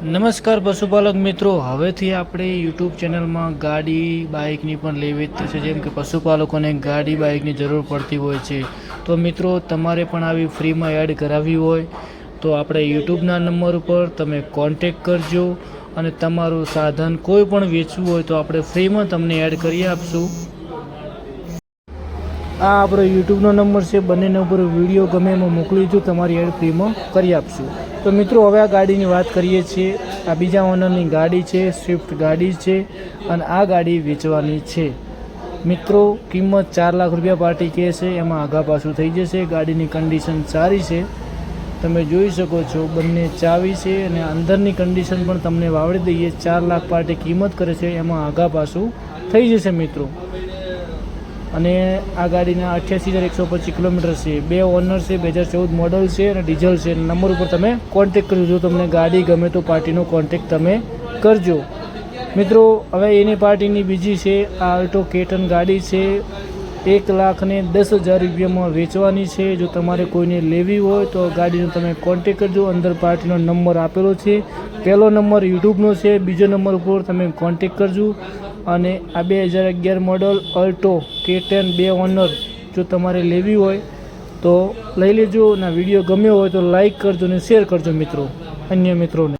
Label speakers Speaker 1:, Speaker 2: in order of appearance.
Speaker 1: નમસ્કાર પશુપાલક મિત્રો, હવેથી આપણે યુટ્યુબ ચેનલમાં ગાડી બાઇકની પણ લે વેચતી છે. જેમ કે પશુપાલકોને ગાડી બાઇકની જરૂર પડતી હોય છે, તો મિત્રો તમારે પણ આવી ફ્રીમાં એડ કરાવવી હોય તો આપણે યુટ્યુબના નંબર ઉપર તમે કોન્ટેક કરજો અને તમારું સાધન કોઈ પણ વેચવું હોય તો આપણે ફ્રીમાં તમને એડ કરી આપશું. આ આપણો યુટ્યુબનો નંબર છે, બંને નંબર વિડીયો ગમે એમાં મોકલી દો, તમારી એડ ફ્રીમાં કરી આપશું. તો મિત્રો હવે આ ગાડીની વાત કરીએ છીએ. આ બીજા ઓનરની ગાડી છે, સ્વિફ્ટ ગાડી છે અને આ ગાડી વેચવાની છે. મિત્રો કિંમત 4 લાખ રૂપિયા પાર્ટી કહે છે, એમાં આગા પાછું થઈ જશે. ગાડીની કન્ડિશન સારી છે, તમે જોઈ શકો છો. બંને ચાવી છે અને અંદરની કન્ડિશન પણ તમને વાવડી દઈએ. 4 લાખ પાર્ટી કિંમત કરે છે, એમાં આગા પાછું થઈ જશે મિત્રો. અને આ ગાડીના 88,125 કિલોમીટર છે, 2 ઓનર છે, 2014 મોડલ છે અને ડીઝલ છે. નંબર ઉપર તમે કોન્ટેક કરજો. જો તમને ગાડી ગમે તો પાર્ટીનો કોન્ટેક તમે કરજો મિત્રો. હવે એની પાર્ટીની બીજી છે આ આલ્ટો K10 ગાડી છે, 1,10,000 રૂપિયામાં વેચવાની છે. જો તમારે કોઈને લેવી હોય તો ગાડીનો તમે કોન્ટેક કરજો. અંદર પાર્ટીનો નંબર આપેલો છે. પહેલો નંબર યુટ્યુબનો છે, બીજો નંબર ઉપર તમે કોન્ટેક કરજો. અને આ 2011 મોડલ આલ્ટો K10 2 ઓનર જો તમારે લેવી હોય તો લઈ લેજો. અને વિડીયો ગમ્યો હોય તો લાઈક કરજો અને શેર કરજો મિત્રો અન્ય મિત્રોને.